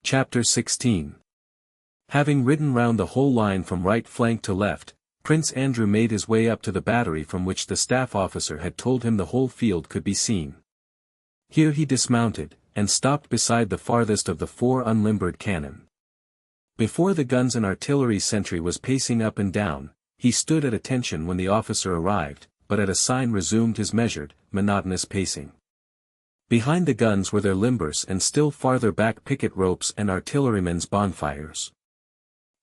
Chapter 16. Having ridden round the whole line from right flank to left, Prince Andrew made his way up to the battery from which the staff officer had told him the whole field could be seen. Here he dismounted, and stopped beside the farthest of the 4 unlimbered cannon. Before the guns and artillery sentry was pacing up and down, he stood at attention when the officer arrived, but at a sign resumed his measured, monotonous pacing. Behind the guns were their limbers and still farther back picket ropes and artillerymen's bonfires.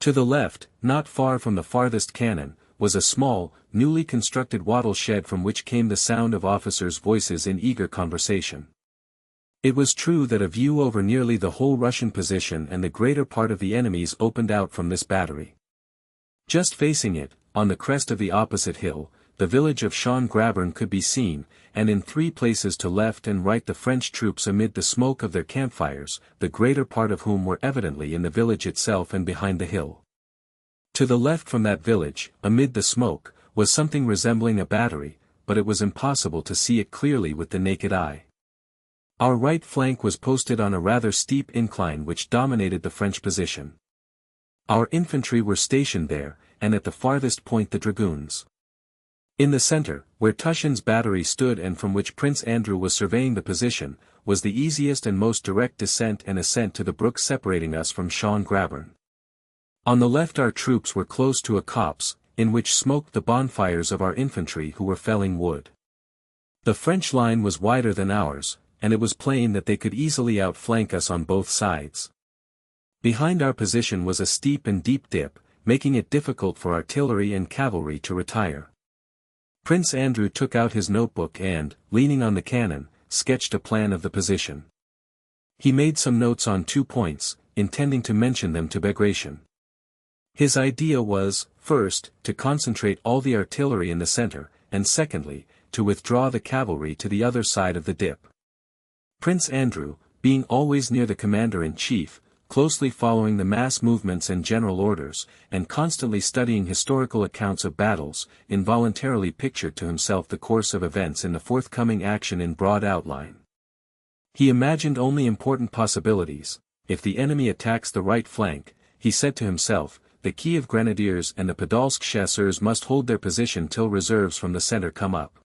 To the left, not far from the farthest cannon, was a small, newly constructed wattle shed from which came the sound of officers' voices in eager conversation. It was true that a view over nearly the whole Russian position and the greater part of the enemy's opened out from this battery. Just facing it, on the crest of the opposite hill, the village of Schön-Grabern could be seen, and in 3 places to left and right the French troops amid the smoke of their campfires, the greater part of whom were evidently in the village itself and behind the hill. To the left from that village, amid the smoke, was something resembling a battery, but it was impossible to see it clearly with the naked eye. Our right flank was posted on a rather steep incline which dominated the French position. Our infantry were stationed there, and at the farthest point the dragoons. In the center, where Tushin's battery stood and from which Prince Andrew was surveying the position, was the easiest and most direct descent and ascent to the brook separating us from Schön-Grabern. On the left our troops were close to a copse, in which smoked the bonfires of our infantry who were felling wood. The French line was wider than ours, and it was plain that they could easily outflank us on both sides. Behind our position was a steep and deep dip, making it difficult for artillery and cavalry to retire. Prince Andrew took out his notebook and, leaning on the cannon, sketched a plan of the position. He made some notes on 2 points, intending to mention them to Bagration. His idea was, first, to concentrate all the artillery in the center, and secondly, to withdraw the cavalry to the other side of the dip. Prince Andrew, being always near the commander-in-chief, closely following the mass movements and general orders, and constantly studying historical accounts of battles, involuntarily pictured to himself the course of events in the forthcoming action in broad outline. He imagined only important possibilities. If the enemy attacks the right flank, he said to himself, the Kiev Grenadiers and the Podolsk Chasseurs must hold their position till reserves from the center come up.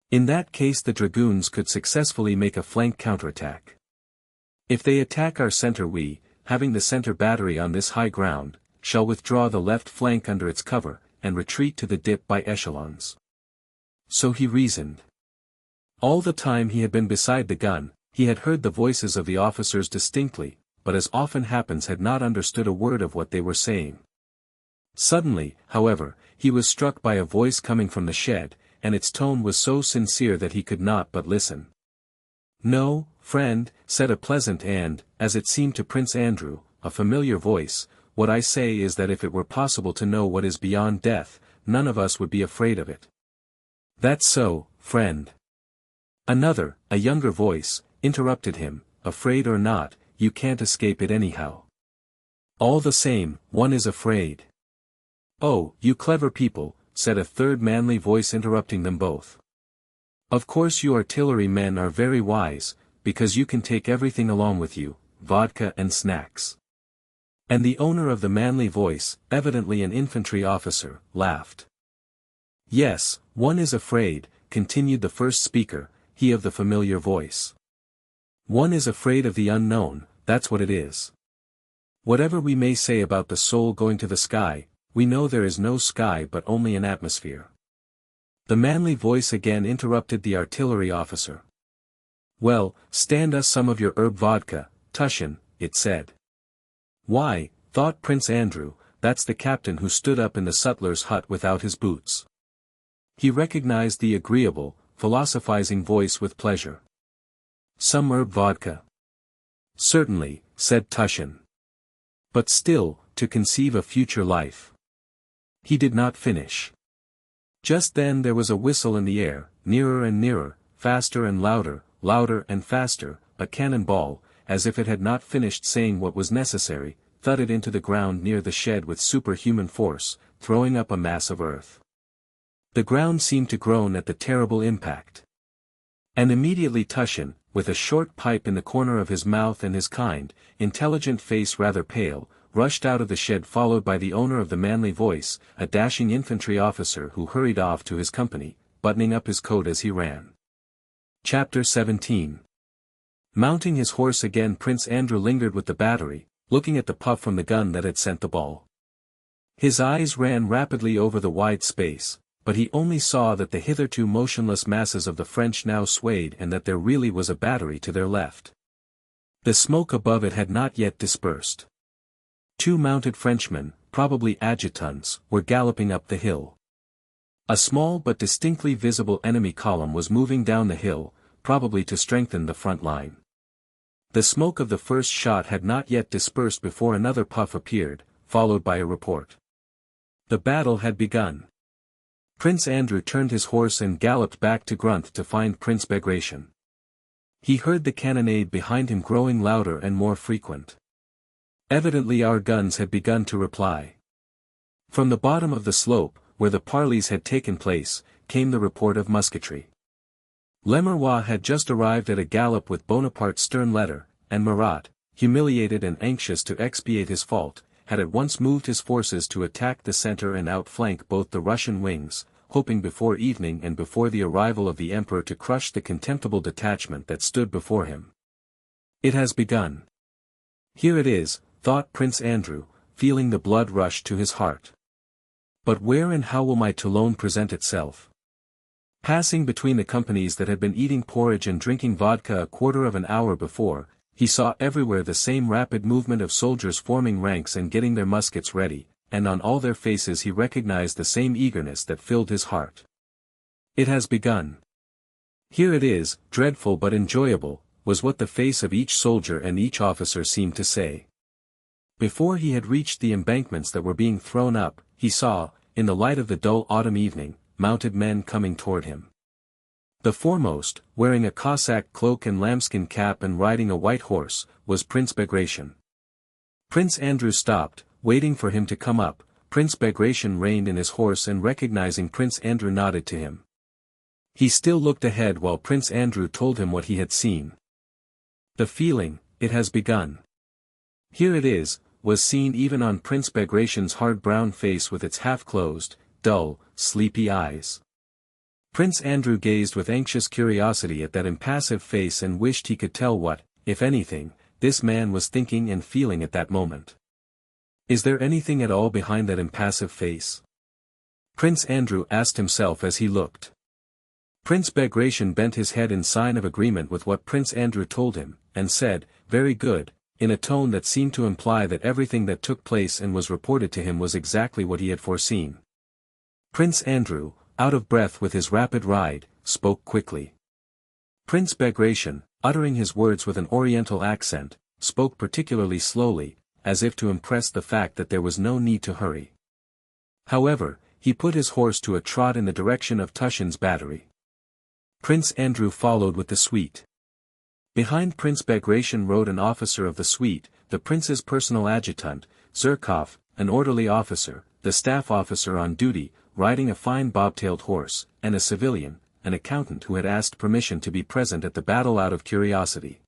In that case the dragoons could successfully make a flank counterattack. If they attack our center we, having the center battery on this high ground, shall withdraw the left flank under its cover, and retreat to the dip by echelons. So he reasoned. All the time he had been beside the gun, he had heard the voices of the officers distinctly, but as often happens had not understood a word of what they were saying. Suddenly, however, he was struck by a voice coming from the shed, and its tone was so sincere that he could not but listen. "No, friend," said a pleasant and, as it seemed to Prince Andrew, a familiar voice, "what I say is that if it were possible to know what is beyond death, none of us would be afraid of it." "That's so, friend." Another, a younger voice, interrupted him, "Afraid or not, you can't escape it anyhow. All the same, one is afraid." "Oh, you clever people," said a third manly voice interrupting them both. "Of course you artillery men are very wise, because you can take everything along with you, vodka and snacks." And the owner of the manly voice, evidently an infantry officer, laughed. "Yes, one is afraid," continued the first speaker, he of the familiar voice. "One is afraid of the unknown, that's what it is. Whatever we may say about the soul going to the sky, we know there is no sky but only an atmosphere." The manly voice again interrupted the artillery officer. "Well, stand us some of your herb vodka, Tushin," it said. "Why," thought Prince Andrew, "that's the captain who stood up in the sutler's hut without his boots." He recognized the agreeable, philosophizing voice with pleasure. "Some herb vodka." "Certainly," said Tushin. "But still, to conceive a future life." He did not finish. Just then there was a whistle in the air, nearer and nearer, faster and louder, louder and faster, a cannon ball, as if it had not finished saying what was necessary, thudded into the ground near the shed with superhuman force, throwing up a mass of earth. The ground seemed to groan at the terrible impact. And immediately Tushin, with a short pipe in the corner of his mouth and his kind, intelligent face rather pale, rushed out of the shed followed by the owner of the manly voice, a dashing infantry officer who hurried off to his company, buttoning up his coat as he ran. Chapter 17. Mounting his horse again, Prince Andrew lingered with the battery, looking at the puff from the gun that had sent the ball. His eyes ran rapidly over the wide space, but he only saw that the hitherto motionless masses of the French now swayed and that there really was a battery to their left. The smoke above it had not yet dispersed. 2 mounted Frenchmen, probably adjutants, were galloping up the hill. A small but distinctly visible enemy column was moving down the hill, probably to strengthen the front line. The smoke of the first shot had not yet dispersed before another puff appeared, followed by a report. The battle had begun. Prince Andrew turned his horse and galloped back to Grunth to find Prince Bagration. He heard the cannonade behind him growing louder and more frequent. Evidently our guns had begun to reply. From the bottom of the slope, where the parleys had taken place, came the report of musketry. Lemerroy had just arrived at a gallop with Bonaparte's stern letter, and Marat, humiliated and anxious to expiate his fault, had at once moved his forces to attack the center and outflank both the Russian wings, hoping before evening and before the arrival of the Emperor to crush the contemptible detachment that stood before him. It has begun. Here it is, thought Prince Andrew, feeling the blood rush to his heart. But where and how will my Toulon present itself? Passing between the companies that had been eating porridge and drinking vodka a quarter of an hour before, he saw everywhere the same rapid movement of soldiers forming ranks and getting their muskets ready, and on all their faces he recognized the same eagerness that filled his heart. It has begun. Here it is, dreadful but enjoyable, was what the face of each soldier and each officer seemed to say. Before he had reached the embankments that were being thrown up, he saw, in the light of the dull autumn evening, mounted men coming toward him. The foremost, wearing a Cossack cloak and lambskin cap and riding a white horse, was Prince Bagration. Prince Andrew stopped, waiting for him to come up. Prince Bagration reined in his horse and recognizing Prince Andrew nodded to him. He still looked ahead while Prince Andrew told him what he had seen. The feeling, it has begun. Here it is, was seen even on Prince Bagration's hard brown face with its half-closed, dull, sleepy eyes. Prince Andrew gazed with anxious curiosity at that impassive face and wished he could tell what, if anything, this man was thinking and feeling at that moment. Is there anything at all behind that impassive face? Prince Andrew asked himself as he looked. Prince Bagration bent his head in sign of agreement with what Prince Andrew told him, and said, "Very good," in a tone that seemed to imply that everything that took place and was reported to him was exactly what he had foreseen. Prince Andrew, out of breath with his rapid ride, spoke quickly. Prince Bagration, uttering his words with an oriental accent, spoke particularly slowly, as if to impress the fact that there was no need to hurry. However, he put his horse to a trot in the direction of Tushin's battery. Prince Andrew followed with the suite. Behind Prince Bagration rode an officer of the suite, the prince's personal adjutant, Zherkov, an orderly officer, the staff officer on duty, riding a fine bobtailed horse, and a civilian, an accountant who had asked permission to be present at the battle out of curiosity.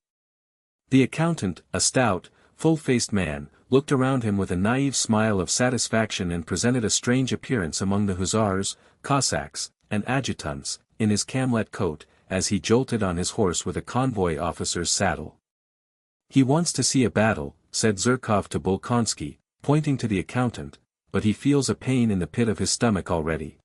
The accountant, a stout, full-faced man, looked around him with a naive smile of satisfaction and presented a strange appearance among the hussars, Cossacks, and adjutants, in his camlet coat, as he jolted on his horse with a convoy officer's saddle. "He wants to see a battle," said Zherkov to Bolkonsky, pointing to the accountant, "but he feels a pain in the pit of his stomach already."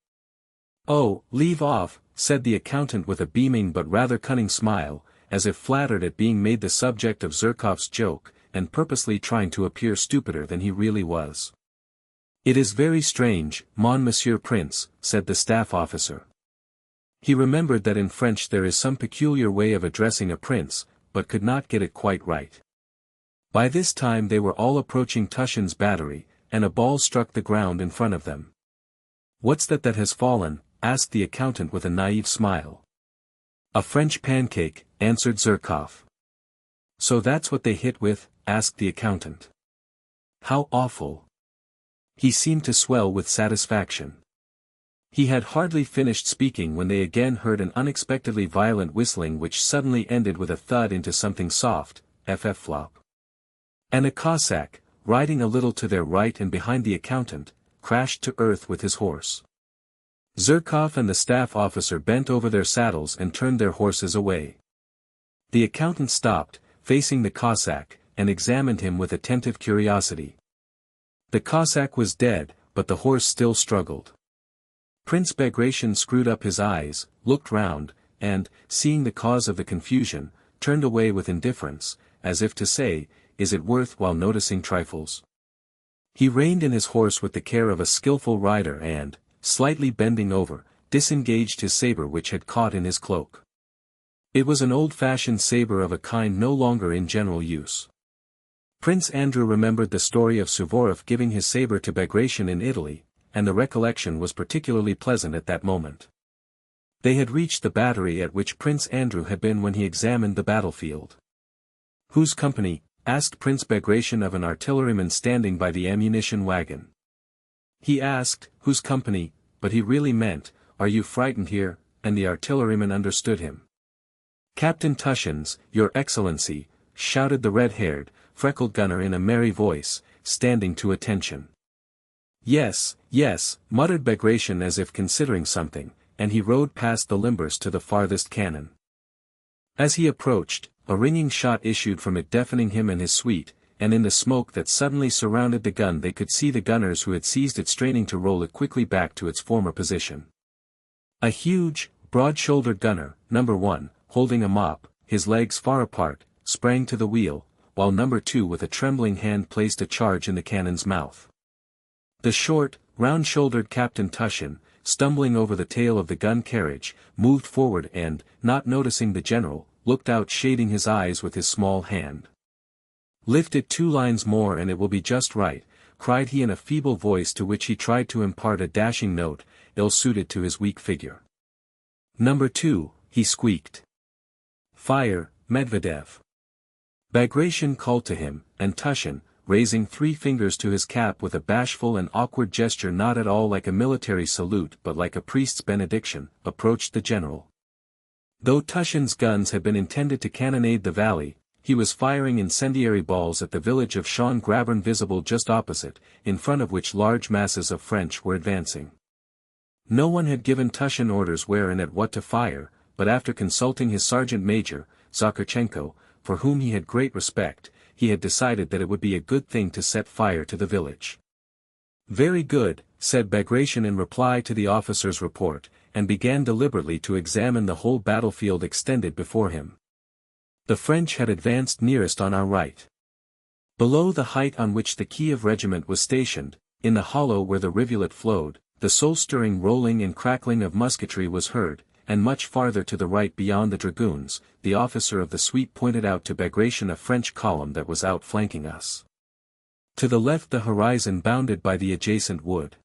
"Oh, leave off," said the accountant with a beaming but rather cunning smile, as if flattered at being made the subject of Zherkov's joke, and purposely trying to appear stupider than he really was. "It is very strange, Monsieur Prince," said the staff officer. He remembered that in French there is some peculiar way of addressing a prince, but could not get it quite right. By this time they were all approaching Tushin's battery, and a ball struck the ground in front of them. "What's that has fallen?" asked the accountant with a naive smile. "A French pancake," answered Zherkov. "So that's what they hit with?" asked the accountant. "How awful." He seemed to swell with satisfaction. He had hardly finished speaking when they again heard an unexpectedly violent whistling which suddenly ended with a thud into something soft, flop. And a Cossack, riding a little to their right and behind the accountant, crashed to earth with his horse. Zherkov and the staff officer bent over their saddles and turned their horses away. The accountant stopped, facing the Cossack, and examined him with attentive curiosity. The Cossack was dead, but the horse still struggled. Prince Bagration screwed up his eyes, looked round, and, seeing the cause of the confusion, turned away with indifference, as if to say, "Is it worth while noticing trifles?" He reined in his horse with the care of a skillful rider and, slightly bending over, disengaged his saber which had caught in his cloak. It was an old-fashioned saber of a kind no longer in general use. Prince Andrew remembered the story of Suvorov giving his saber to Bagration in Italy, and the recollection was particularly pleasant at that moment. They had reached the battery at which Prince Andrew had been when he examined the battlefield. "Whose company?" asked Prince Bagration of an artilleryman standing by the ammunition wagon. He asked, "Whose company?" but he really meant, "Are you frightened here?" and the artilleryman understood him. "Captain Tushin's, Your Excellency," shouted the red-haired, freckled gunner in a merry voice, standing to attention. "Yes, yes," muttered Bagration as if considering something, and he rode past the limbers to the farthest cannon. As he approached, a ringing shot issued from it deafening him and his suite, and in the smoke that suddenly surrounded the gun they could see the gunners who had seized it straining to roll it quickly back to its former position. A huge, broad-shouldered gunner, number 1, holding a mop, his legs far apart, sprang to the wheel, while number 2 with a trembling hand placed a charge in the cannon's mouth. The short, round-shouldered Captain Tushin, stumbling over the tail of the gun carriage, moved forward and, not noticing the general, looked out shading his eyes with his small hand. "Lift it 2 lines more and it will be just right," cried he in a feeble voice to which he tried to impart a dashing note, ill-suited to his weak figure. "Number 2, he squeaked. "Fire, Medvedev." Bagration called to him, and Tushin, raising 3 fingers to his cap with a bashful and awkward gesture not at all like a military salute but like a priest's benediction, approached the general. Though Tushin's guns had been intended to cannonade the valley, he was firing incendiary balls at the village of Schön-Grabern visible just opposite, in front of which large masses of French were advancing. No one had given Tushin orders where and at what to fire, but after consulting his sergeant major, Zakharchenko, for whom he had great respect, he had decided that it would be a good thing to set fire to the village. "Very good," said Bagration in reply to the officer's report, and began deliberately to examine the whole battlefield extended before him. The French had advanced nearest on our right. Below the height on which the Kiev regiment was stationed, in the hollow where the rivulet flowed, the soul-stirring rolling and crackling of musketry was heard, and much farther to the right beyond the dragoons, the officer of the suite pointed out to Bagration a French column that was outflanking us. To the left the horizon bounded by the adjacent wood.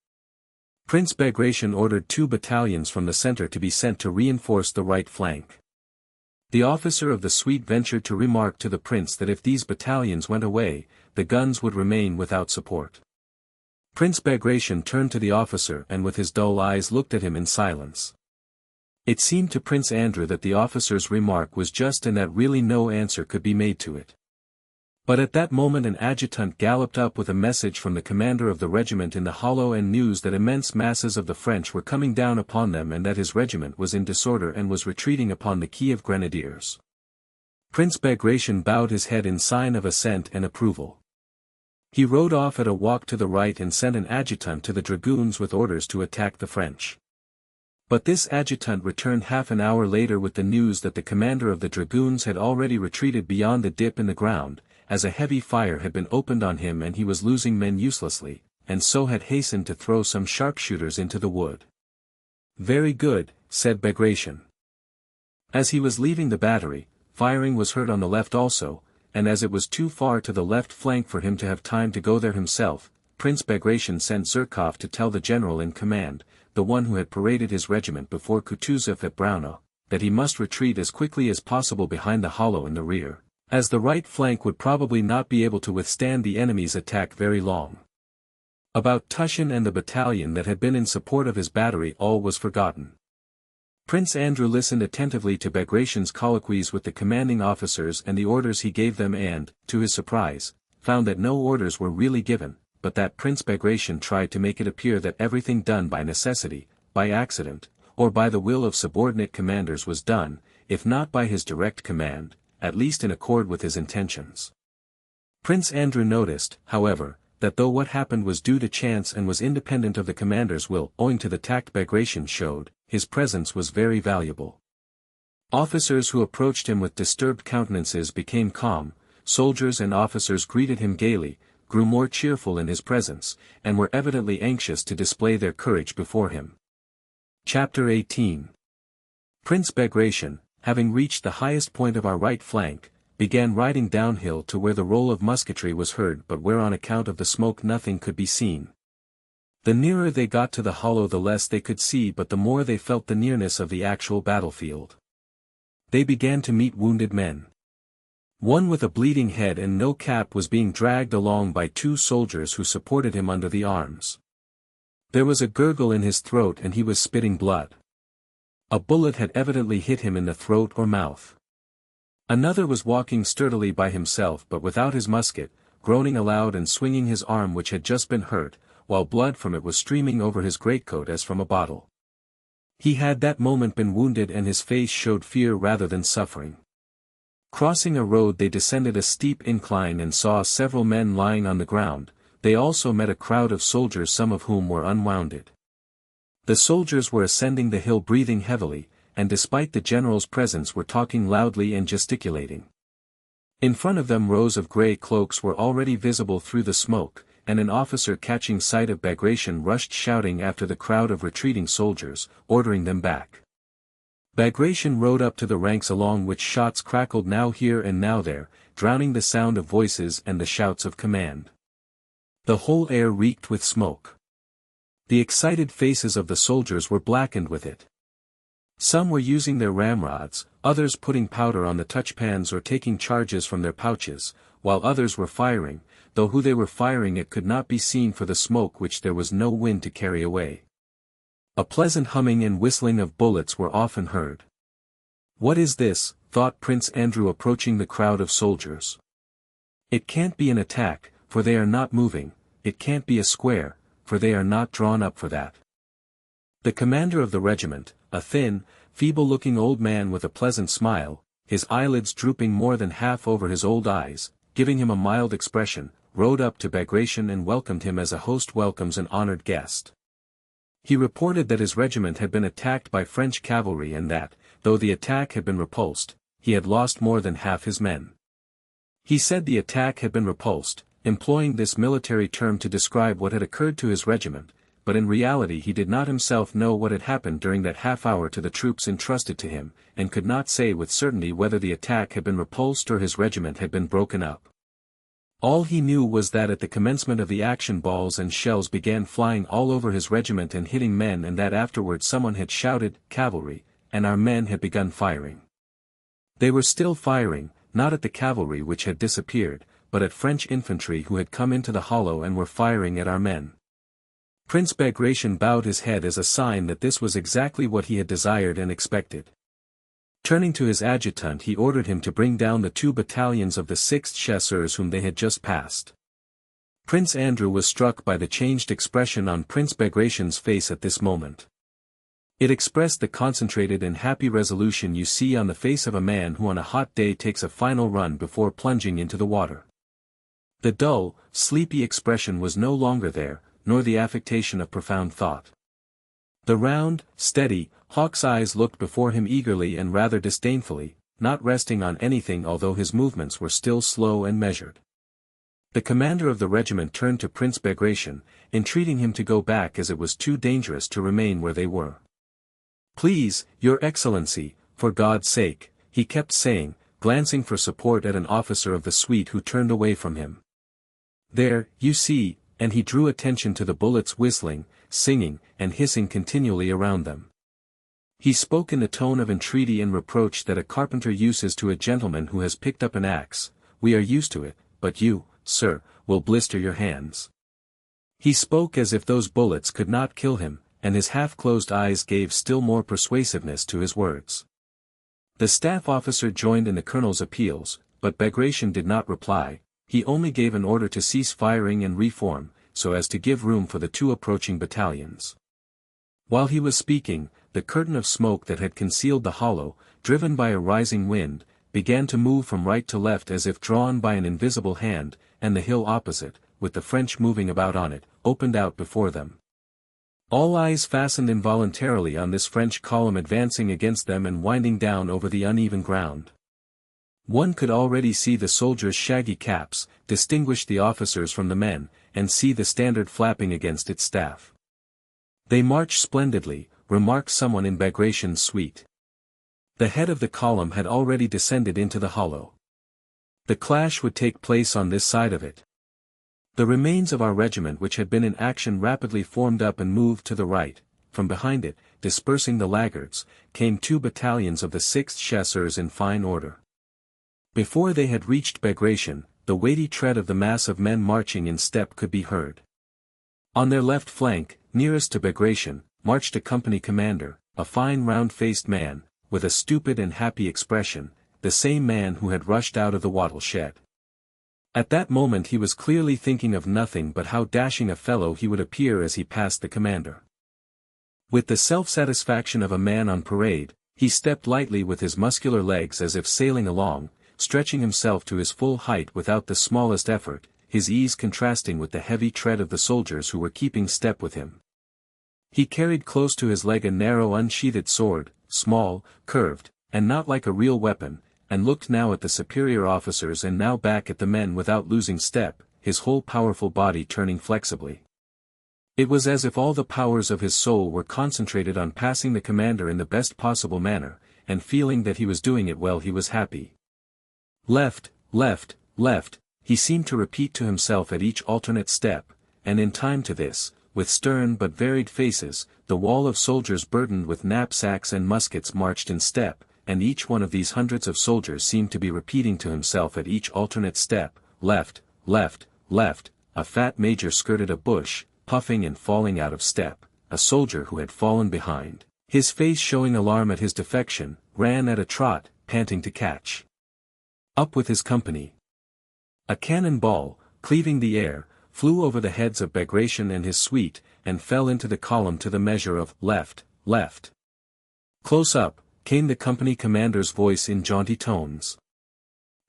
Prince Bagration ordered 2 battalions from the center to be sent to reinforce the right flank. The officer of the suite ventured to remark to the prince that if these battalions went away, the guns would remain without support. Prince Bagration turned to the officer and with his dull eyes looked at him in silence. It seemed to Prince Andrew that the officer's remark was just and that really no answer could be made to it. But at that moment an adjutant galloped up with a message from the commander of the regiment in the hollow and news that immense masses of the French were coming down upon them and that his regiment was in disorder and was retreating upon the Kiev Grenadiers. Prince Bagration bowed his head in sign of assent and approval. He rode off at a walk to the right and sent an adjutant to the dragoons with orders to attack the French. But this adjutant returned half an hour later with the news that the commander of the dragoons had already retreated beyond the dip in the ground, as a heavy fire had been opened on him and he was losing men uselessly, and so had hastened to throw some sharpshooters into the wood. "Very good," said Bagration. As he was leaving the battery, firing was heard on the left also, and as it was too far to the left flank for him to have time to go there himself, Prince Bagration sent Zherkov to tell the general in command, the one who had paraded his regiment before Kutuzov at Braunau, that he must retreat as quickly as possible behind the hollow in the rear, as the right flank would probably not be able to withstand the enemy's attack very long. About Tushin and the battalion that had been in support of his battery all was forgotten. Prince Andrew listened attentively to Bagration's colloquies with the commanding officers and the orders he gave them and, to his surprise, found that no orders were really given, but that Prince Bagration tried to make it appear that everything done by necessity, by accident, or by the will of subordinate commanders was done, if not by his direct command, at least in accord with his intentions. Prince Andrew noticed, however, that though what happened was due to chance and was independent of the commander's will owing to the tact Bagration showed, his presence was very valuable. Officers who approached him with disturbed countenances became calm, soldiers and officers greeted him gaily, grew more cheerful in his presence, and were evidently anxious to display their courage before him. Chapter 18. Prince Bagration, having reached the highest point of our right flank, began riding downhill to where the roll of musketry was heard but where on account of the smoke nothing could be seen. The nearer they got to the hollow the less they could see but the more they felt the nearness of the actual battlefield. They began to meet wounded men. One with a bleeding head and no cap was being dragged along by two soldiers who supported him under the arms. There was a gurgle in his throat and he was spitting blood. A bullet had evidently hit him in the throat or mouth. Another was walking sturdily by himself but without his musket, groaning aloud and swinging his arm which had just been hurt, while blood from it was streaming over his greatcoat as from a bottle. He had that moment been wounded and his face showed fear rather than suffering. Crossing a road they descended a steep incline and saw several men lying on the ground. They also met a crowd of soldiers some of whom were unwounded. The soldiers were ascending the hill breathing heavily, and despite the general's presence were talking loudly and gesticulating. In front of them rows of grey cloaks were already visible through the smoke, and an officer catching sight of Bagration rushed shouting after the crowd of retreating soldiers, ordering them back. Bagration rode up to the ranks along which shots crackled now here and now there, drowning the sound of voices and the shouts of command. The whole air reeked with smoke. The excited faces of the soldiers were blackened with it. Some were using their ramrods, others putting powder on the touchpans or taking charges from their pouches, while others were firing, though who they were firing it could not be seen for the smoke which there was no wind to carry away. A pleasant humming and whistling of bullets were often heard. What is this, thought Prince Andrew approaching the crowd of soldiers. It can't be an attack, for they are not moving, it can't be a square, for they are not drawn up for that. The commander of the regiment, a thin, feeble-looking old man with a pleasant smile, his eyelids drooping more than half over his old eyes, giving him a mild expression, rode up to Bagration and welcomed him as a host welcomes an honored guest. He reported that his regiment had been attacked by French cavalry and that, though the attack had been repulsed, he had lost more than half his men. He said the attack had been repulsed, employing this military term to describe what had occurred to his regiment, but in reality he did not himself know what had happened during that half-hour to the troops entrusted to him, and could not say with certainty whether the attack had been repulsed or his regiment had been broken up. All he knew was that at the commencement of the action balls and shells began flying all over his regiment and hitting men and that afterwards someone had shouted, "Cavalry," and our men had begun firing. They were still firing, not at the cavalry which had disappeared, but at French infantry who had come into the hollow and were firing at our men. Prince Bagration bowed his head as a sign that this was exactly what he had desired and expected. Turning to his adjutant he ordered him to bring down the 2 battalions of the 6th Chasseurs whom they had just passed. Prince Andrew was struck by the changed expression on Prince Bagration's face at this moment. It expressed the concentrated and happy resolution you see on the face of a man who on a hot day takes a final run before plunging into the water. The dull, sleepy expression was no longer there, nor the affectation of profound thought. The round, steady, hawk's eyes looked before him eagerly and rather disdainfully, not resting on anything although his movements were still slow and measured. The commander of the regiment turned to Prince Bagration, entreating him to go back as it was too dangerous to remain where they were. "Please, your excellency, for God's sake," he kept saying, glancing for support at an officer of the suite who turned away from him. "There, you see," and he drew attention to the bullets whistling, singing, and hissing continually around them. He spoke in the tone of entreaty and reproach that a carpenter uses to a gentleman who has picked up an axe. "We are used to it, but you, sir, will blister your hands." He spoke as if those bullets could not kill him, and his half-closed eyes gave still more persuasiveness to his words. The staff officer joined in the colonel's appeals, but Bagration did not reply. He only gave an order to cease firing and reform, so as to give room for the two approaching battalions. While he was speaking, the curtain of smoke that had concealed the hollow, driven by a rising wind, began to move from right to left as if drawn by an invisible hand, and the hill opposite, with the French moving about on it, opened out before them. All eyes fastened involuntarily on this French column advancing against them and winding down over the uneven ground. One could already see the soldiers' shaggy caps, distinguish the officers from the men, and see the standard flapping against its staff. "They march splendidly," remarked someone in Bagration's suite. The head of the column had already descended into the hollow. The clash would take place on this side of it. The remains of our regiment which had been in action rapidly formed up and moved to the right. From behind it, dispersing the laggards, came 2 battalions of the 6th Chasseurs in fine order. Before they had reached Bagration, the weighty tread of the mass of men marching in step could be heard. On their left flank, nearest to Bagration, marched a company commander, a fine round-faced man, with a stupid and happy expression, the same man who had rushed out of the wattle shed. At that moment he was clearly thinking of nothing but how dashing a fellow he would appear as he passed the commander. With the self-satisfaction of a man on parade, he stepped lightly with his muscular legs as if sailing along, stretching himself to his full height without the smallest effort, his ease contrasting with the heavy tread of the soldiers who were keeping step with him. He carried close to his leg a narrow unsheathed sword, small, curved, and not like a real weapon, and looked now at the superior officers and now back at the men without losing step, his whole powerful body turning flexibly. It was as if all the powers of his soul were concentrated on passing the commander in the best possible manner, and feeling that he was doing it well he was happy. Left, left, left, he seemed to repeat to himself at each alternate step, and in time to this, with stern but varied faces, the wall of soldiers burdened with knapsacks and muskets marched in step, and each one of these hundreds of soldiers seemed to be repeating to himself at each alternate step, left, left, left. A fat major skirted a bush, puffing and falling out of step. A soldier who had fallen behind, his face showing alarm at his defection, ran at a trot, panting to catch up with his company. A cannon ball, cleaving the air, flew over the heads of Bagration and his suite, and fell into the column to the measure of left, left. Close up, came the company commander's voice in jaunty tones.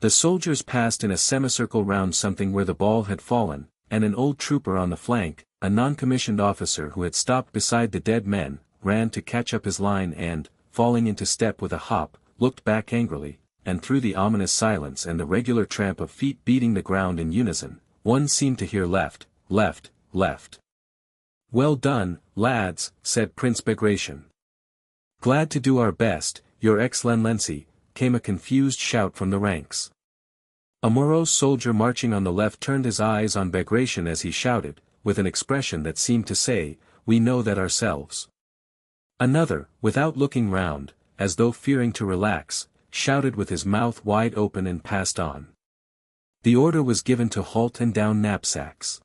The soldiers passed in a semicircle round something where the ball had fallen, and an old trooper on the flank, a non-commissioned officer who had stopped beside the dead men, ran to catch up his line and, falling into step with a hop, looked back angrily, and through the ominous silence and the regular tramp of feet beating the ground in unison, one seemed to hear left, left, left. "Well done, lads," said Prince Bagration. "Glad to do our best, your Excellency," came a confused shout from the ranks. A morose soldier marching on the left turned his eyes on Bagration as he shouted, with an expression that seemed to say, "We know that ourselves." Another, without looking round, as though fearing to relax, shouted with his mouth wide open and passed on. The order was given to halt and down knapsacks.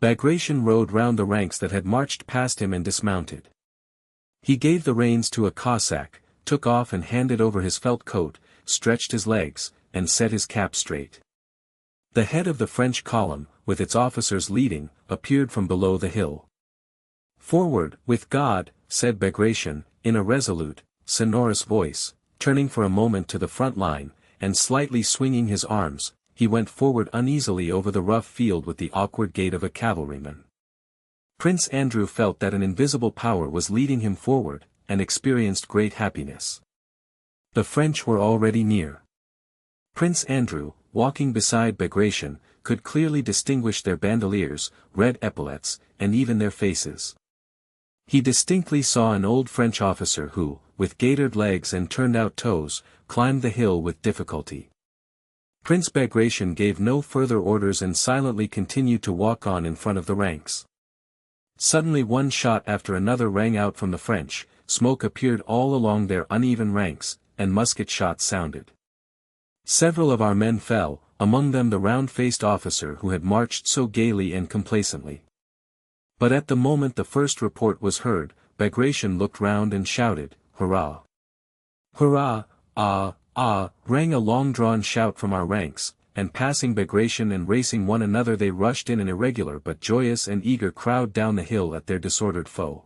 Bagration rode round the ranks that had marched past him and dismounted. He gave the reins to a Cossack, took off and handed over his felt coat, stretched his legs, and set his cap straight. The head of the French column, with its officers leading, appeared from below the hill. "Forward, with God," said Bagration, in a resolute, sonorous voice, turning for a moment to the front line, and slightly swinging his arms, he went forward uneasily over the rough field with the awkward gait of a cavalryman. Prince Andrew felt that an invisible power was leading him forward, and experienced great happiness. The French were already near. Prince Andrew, walking beside Bagration, could clearly distinguish their bandoliers, red epaulets, and even their faces. He distinctly saw an old French officer who, with gaitered legs and turned-out toes, climbed the hill with difficulty. Prince Bagration gave no further orders and silently continued to walk on in front of the ranks. Suddenly one shot after another rang out from the French, smoke appeared all along their uneven ranks, and musket shots sounded. Several of our men fell, among them the round-faced officer who had marched so gaily and complacently. But at the moment the first report was heard, Bagration looked round and shouted, "Hurrah! Hurrah! Ah, ah!" rang a long-drawn shout from our ranks, and passing Bagration and racing one another they rushed in an irregular but joyous and eager crowd down the hill at their disordered foe.